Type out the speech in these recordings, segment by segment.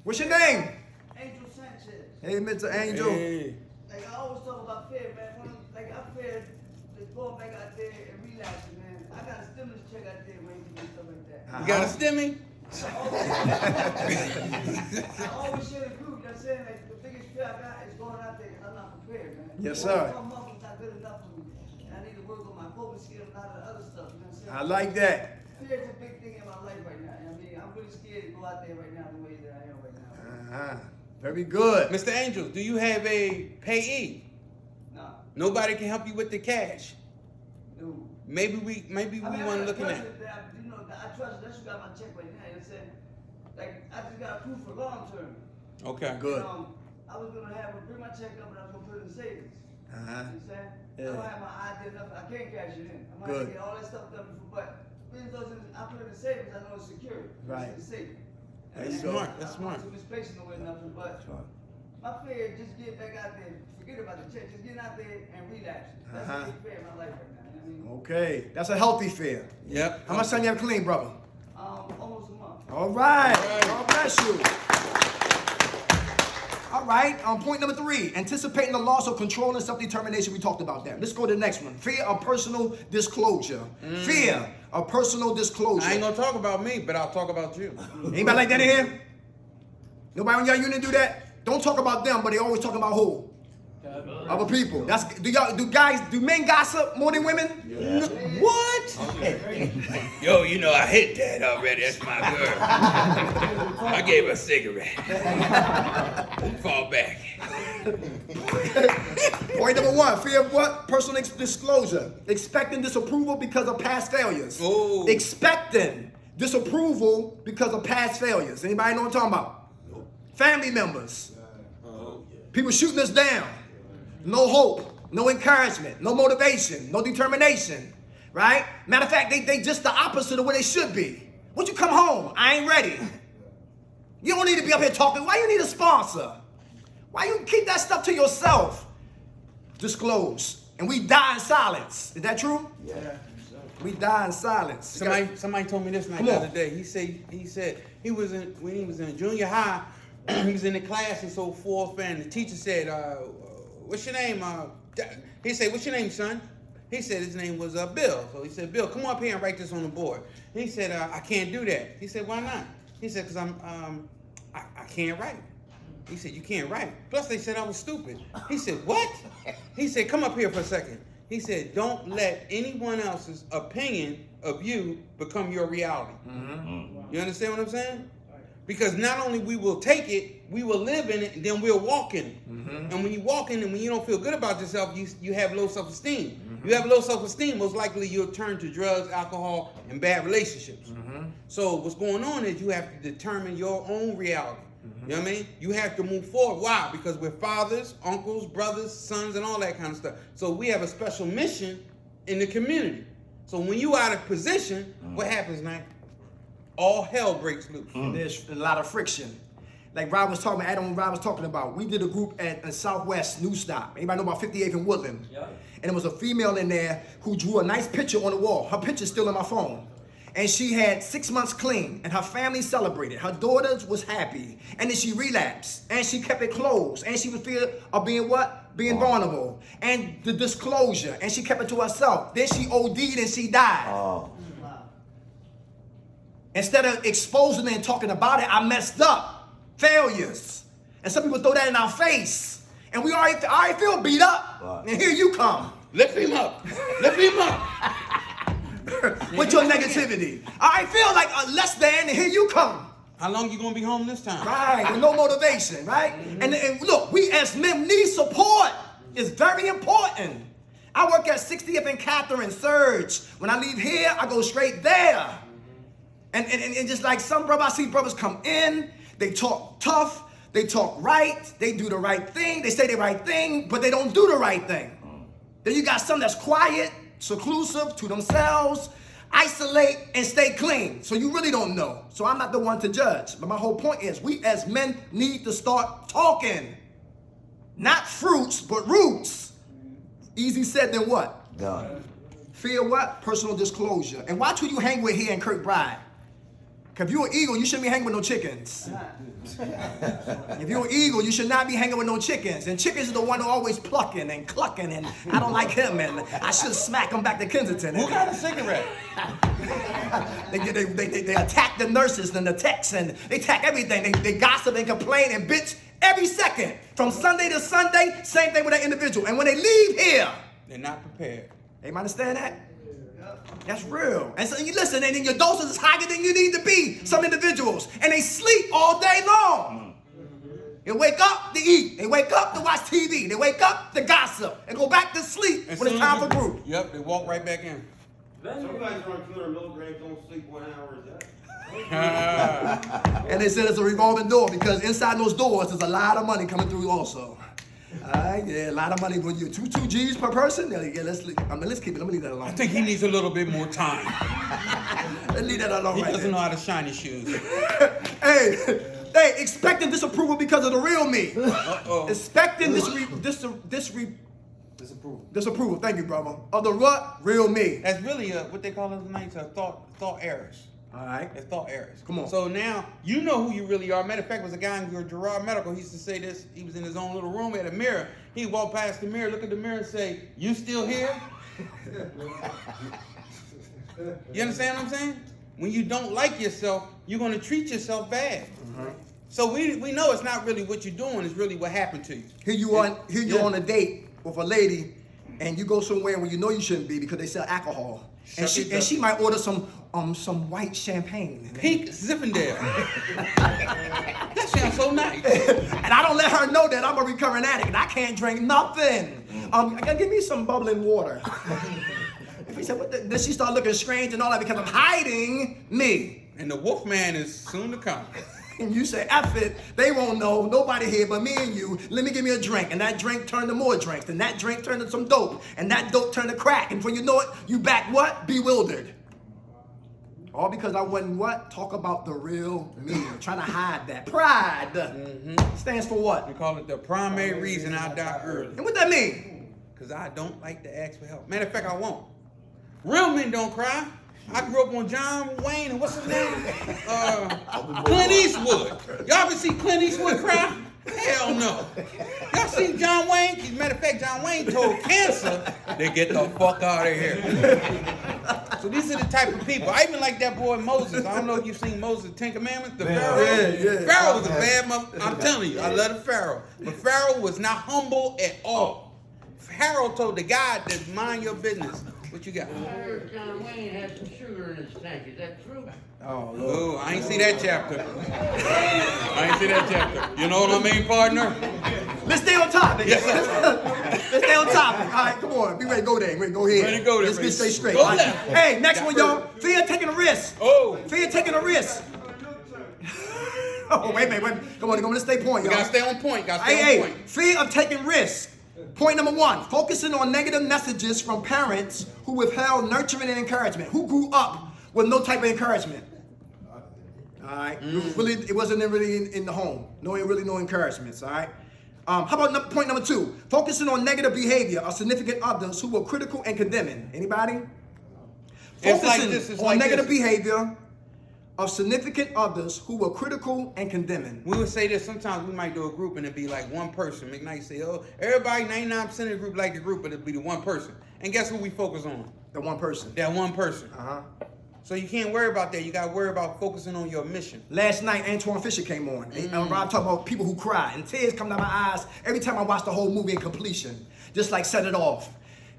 What's your name? Angel Sanchez. Hey, Mr. Angel. Hey. Like I always talk about fear, man. Like I fear just going back out there and relapsing, man. I got a stimulus check out there waiting and stuff like that. You got a stimmy? I always share the group. You know what I'm saying? Like the biggest fear I got is going out there because I'm not prepared, man. Yes, sir. My muscles not good enough for me. And I need to work on my coping skills and a lot of the other stuff. You know what I'm saying? I like that. Fear is a big thing in my life right now. I mean, I'm really scared to go out there right now the way that I am right now. Very good. Mr. Angel, do you have a payee? Nah. Nobody can help you with the cash. No. Maybe we want to look at. You know, I trust that's what got my check right now. You know what I'm saying? Like, I just got approved for long term. Okay. Good. I was gonna bring my check up and I was gonna put it in savings. You know what I'm saying? Yeah. I don't have my ID enough. I can't cash it in. I'm gonna have to get all that stuff done before, but even though I put it in savings, I know it's secure. Right. It's safe. That's smart. That's smart. I'm misplacing nowhere nothing, but my fear is just get back out there. Forget about the check. Just getting out there and relapsing. That's a big fear in my life right now. You know what Okay. That's a healthy fear. Yep. How much time you have clean, brother? I mean? Almost a month. All right. God bless you. All right. Point number 3. Anticipating the loss of control and self-determination. We talked about that. Let's go to the next one. Fear of personal disclosure. Fear of personal disclosure. I ain't gonna talk about me, but I'll talk about you. Anybody like that in here? Nobody in your unit do that? Don't talk about them, but they always talk about who? Other people. Do men gossip more than women? Yeah. What? Okay. Yo, you know I hit that already. That's my girl. I gave her a cigarette. Fall back. Point number 1, fear of what? Personal disclosure. Expecting disapproval because of past failures. Oh. Expecting disapproval because of past failures. Anybody know what I'm talking about? Family members. People shooting us down. No hope, no encouragement, no motivation, no determination, right? Matter of fact, they just the opposite of what they should be. Once you come home, I ain't ready. You don't need to be up here talking. Why you need a sponsor? Why you keep that stuff to yourself? Disclose. And we die in silence. Is that true? Yeah. We die in silence. Somebody told me this night the other day. He said when he was in junior high, he was in the class and so forth, and the teacher said, what's your name? He said, what's your name, son? He said his name was Bill. So he said, Bill, come up here and write this on the board. He said, I can't do that. He said, why not? He said, because I can't write. He said, you can't write. Plus they said I was stupid. He said, what? He said, come up here for a second. He said, don't let anyone else's opinion of you become your reality. Mm-hmm. You understand what I'm saying? Because not only we will take it, we will live in it, and then we'll walk in it. Mm-hmm. And when you walk in it, when you don't feel good about yourself, you have low self-esteem. Mm-hmm. You have low self-esteem, most likely you'll turn to drugs, alcohol, and bad relationships. Mm-hmm. So what's going on is you have to determine your own reality. Mm-hmm. You know what I mean? You have to move forward. Why? Because we're fathers, uncles, brothers, sons, and all that kind of stuff. So we have a special mission in the community. So when you out of position, what happens now? All hell breaks loose. And there's a lot of friction. Like Rob was talking about, we did a group at Southwest New Stop. Anybody know about 58th and Woodland? Yeah. And there was a female in there who drew a nice picture on the wall. Her picture's still in my phone. And she had 6 months clean, and her family celebrated. Her daughters was happy. And then she relapsed, and she kept it closed. And she was fear of being what? Being vulnerable. And the disclosure, and she kept it to herself. Then she OD'd and she died. Oh. Instead of exposing it and talking about it, I messed up. Failures. And some people throw that in our face. And we already feel beat up. Wow. And here you come. Lift him up. Lift him up. With your negativity. I feel like less than, and here you come. How long you gonna be home this time? Right, with no motivation, right? Mm-hmm. And look, we as men need support. It's very important. I work at 60th and Catherine Surge. When I leave here, I go straight there. And just like some brothers, I see brothers come in, they talk tough, they talk right, they do the right thing, they say the right thing, but they don't do the right thing. Then you got some that's quiet, seclusive to themselves, isolate and stay clean. So you really don't know. So I'm not the one to judge. But my whole point is we as men need to start talking. Not fruits, but roots. Easy said than what? Done. Fear what? Personal disclosure. And watch who you hang with here in Kirkbride. If you're an eagle, you shouldn't be hanging with no chickens. If you're an eagle, you should not be hanging with no chickens. And chickens are the one who always plucking and clucking, and I don't like him, and I should smack him back to Kensington. Who got a cigarette? They attack the nurses and the techs, and they attack everything. They gossip and complain and bitch every second. From Sunday to Sunday, same thing with that individual. And when they leave here, They're not prepared. anybody understand that? That's real. And so you listen, and then your doses is higher than you need to be. Some individuals, and they sleep all day long. They wake up to eat. They wake up to watch TV. They wake up to gossip and go back to sleep when it's time for group. Yep, they walk right back in. Some guys are on 200 milligrams, don't sleep 1 hour a day. And they said it's a revolving door because inside those doors there's a lot of money coming through also. Yeah, a lot of money when you 2 G's per person. Yeah, let's keep it. Let me leave that alone. I think he needs a little bit more time. Let's leave that alone. He right doesn't there. know how to shine his shoes. Hey, expecting disapproval because of the real me. Uh-oh. Expecting disapproval. Thank you, brother. Of the what? Real me. That's really what they call those nights thought errors. All right. They're thought errors. Come on. So now you know who you really are. Matter of fact, was a guy in Gerard Medical. He used to say this. He was in his own little room. He had a mirror. He'd walk past the mirror, look at the mirror, and say, "You still here?" You understand what I'm saying? When you don't like yourself, you're going to treat yourself bad. Mm-hmm. So we know it's not really what you're doing. It's really what happened to you. Here you on a date with a lady, and you go somewhere where you know you shouldn't be because they sell alcohol, and she might order some white champagne. Pink Zinfandel. That sounds so nice. And I don't let her know that I'm a recurring addict and I can't drink nothing. Give me some bubbling water. He said, what the? Then she started looking strange and all that because I'm hiding me. And the Wolfman is soon to come. And you say, F it, they won't know, nobody here but me and you. Let me give me a drink. And that drink turned to more drinks. And that drink turned to some dope. And that dope turned to crack. And before you know it, you back what? Bewildered. All because I wouldn't what? Talk about the real me. Trying to hide that. Pride stands for what? We call it the primary reason I die early. And what that mean? Because I don't like to ask for help. Matter of fact, I won't. Real men don't cry. I grew up on John Wayne and what's his name? Clint Eastwood. Y'all ever see Clint Eastwood cry? Hell no. Y'all seen John Wayne? As a matter of fact, John Wayne told cancer to get the fuck out of here. So these are the type of people. I even like that boy Moses. I don't know if you've seen Moses, Ten Commandments, the Pharaoh. Yeah. Pharaoh was a bad mother. I'm telling you, I love the Pharaoh. But Pharaoh was not humble at all. Pharaoh told the guy to mind your business. What you got? I heard John Wayne had some sugar in his tank. Is that true? Oh, I ain't see that chapter. You know what I mean, partner? Let's stay on topic. Yes, sir. Let's stay on topic. All right, come on. Be ready to go there. Go ahead. Ready to go there, Let's get baby. stay straight. Go All right. left. Hey, next one, y'all. Fear of taking a risk. Oh. Fear of taking a risk. Oh, wait. Come on, let's stay point, You y'all. gotta stay on point. Hey, fear of taking risks. Point number 1, focusing on negative messages from parents who withheld nurturing and encouragement. Who grew up with no type of encouragement? All right, it wasn't really in the home. No encouragements. All right. How about point number 2? Focusing on negative behavior of significant others who were critical and condemning. Anybody? It's like Focusing this, it's on like negative this. behavior of significant others who were critical and condemning. We would say this, sometimes we might do a group and it'd be like one person. McKnight say, oh, everybody, 99% of the group like the group, but it'd be the one person. And guess who we focus on? The one person. That one person. Uh-huh. So you can't worry about that. You got to worry about focusing on your mission. Last night, Antoine Fisher came on. And Rob talked about people who cry. And tears come down my eyes every time I watch the whole movie in completion. Just like Set It Off.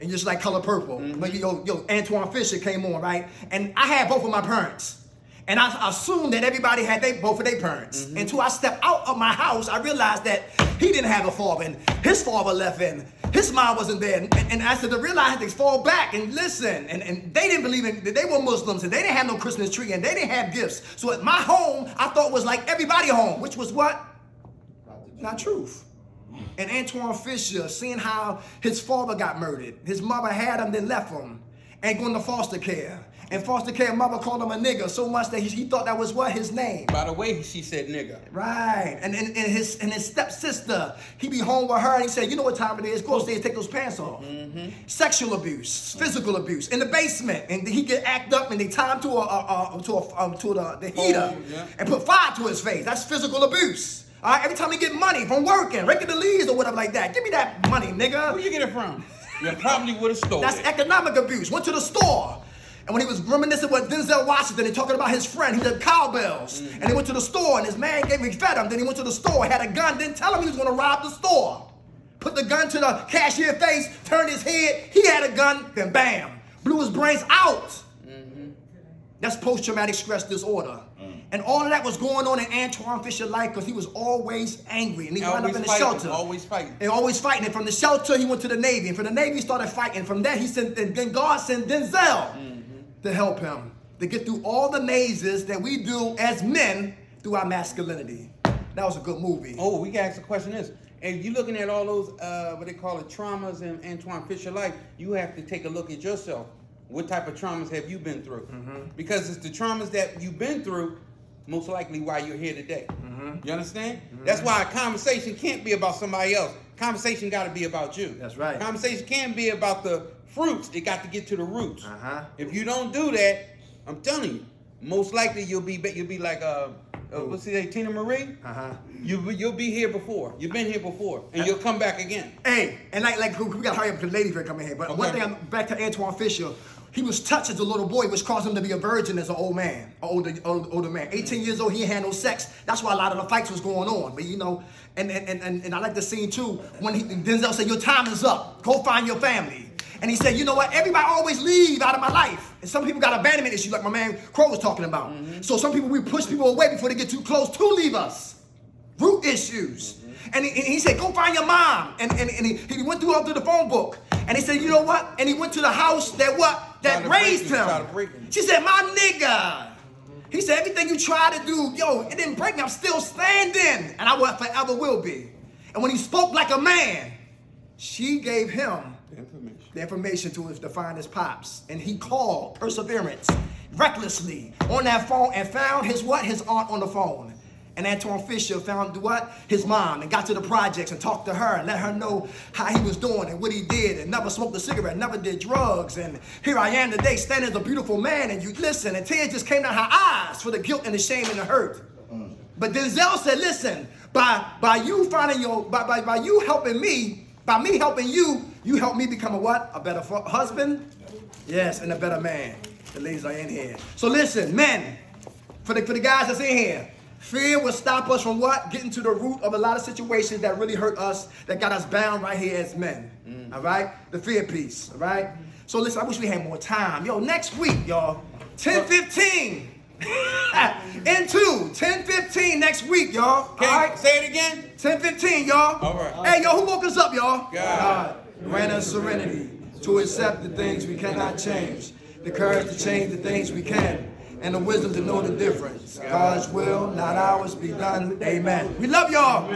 And just like Color Purple. Like, Antoine Fisher came on, right? And I had both of my parents. And I assumed that everybody had both of their parents. Until I stepped out of my house, I realized that he didn't have a father. And his father left and his mom wasn't there. And I said to realize I had to fall back and listen. And they didn't believe in, they were Muslims and they didn't have no Christmas tree and they didn't have gifts. So at my home, I thought was like everybody home, which was what? Not truth. And Antoine Fisher, seeing how his father got murdered, his mother had him, then left him, and going to foster care. In foster care, mother called him a nigga so much that he thought that was what? His name. By the way, she said nigga. Right. And his stepsister, he be home with her and he said, you know what time it is? Go upstairs, take those pants off. Sexual abuse, physical abuse in the basement. And he get act up and they tie him to the heater and put fire to his face. That's physical abuse. All right, every time he get money from working, raking the leaves or whatever like that. Give me that money, nigga. Where you get it from? You probably would have stole That's it. economic abuse. Went to the store. And when he was reminiscing with Denzel Washington and talking about his friend, he did cowbells. And he went to the store and his man fed him. Then he went to the store, had a gun, didn't tell him he was going to rob the store. Put the gun to the cashier's face, turned his head. He had a gun, then bam, blew his brains out. That's post-traumatic stress disorder. And all of that was going on in Antoine Fisher's life because he was always angry. And he wound up in the shelter. Always fighting. And always fighting. And from the shelter, he went to the Navy. And from the Navy, he started fighting. From there, then God sent Denzel to help him to get through all the mazes that we do as men through our masculinity. That was a good movie. Oh, we can ask the question is, if you're looking at all those, what they call it, traumas in Antoine Fisher's life, you have to take a look at yourself. What type of traumas have you been through? Because it's the traumas that you've been through, most likely why you're here today. You understand? That's why a conversation can't be about somebody else. Conversation got to be about you. That's right. Conversation can't be about the fruits. It got to get to the roots. If you don't do that, I'm telling you, most likely you'll be like what's the name, Tina Marie? You'll be here before. You've been here before, and you'll come back again. Hey, and like we got to hurry up because the ladies are coming here. But one thing, back to Antoine Fisher. He was touched as a little boy, which caused him to be a virgin as an old man, an older man. 18 years old, he ain't had no sex. That's why a lot of the fights was going on. But you know, and I like the scene too when Denzel said, "Your time is up. Go find your family." And he said, "You know what? Everybody always leave out of my life, and some people got abandonment issues, like my man Crow was talking about. So some people we push people away before they get too close to leave us. Root issues." And he said, "Go find your mom." And he went through all through the phone book. And he said, "You know what?" And he went to the house that raised him. She said, "My nigga." He said, "Everything you try to do, yo, it didn't break me. I'm still standing. And I forever will be." And when he spoke like a man, she gave him the information to find his pops. And he called perseverance recklessly on that phone and found his aunt on the phone. And Antoine Fisher found his mom, and got to the projects and talked to her and let her know how he was doing and what he did, and never smoked a cigarette, never did drugs. And here I am today standing as a beautiful man, and you listen, and tears just came down her eyes for the guilt and the shame and the hurt. But Denzel said, "Listen, by you finding by you helping me, by me helping you, you help me become a better husband, yes, and a better man." The ladies are in here. So listen, men, for the guys that's in here. Fear will stop us from getting to the root of a lot of situations that really hurt us, that got us bound right here as men. All right? The fear piece. All right? So listen, I wish we had more time. Yo, next week, y'all, 10:15. Into 10:15 next week, y'all. Okay, all right? say it again. 10:15, y'all. All right. Hey, yo, who woke us up, y'all? God. Grant us serenity to accept the things we cannot change, the courage to change the things we can, and the wisdom to know the difference. God's will, not ours, be done. Amen. We love y'all.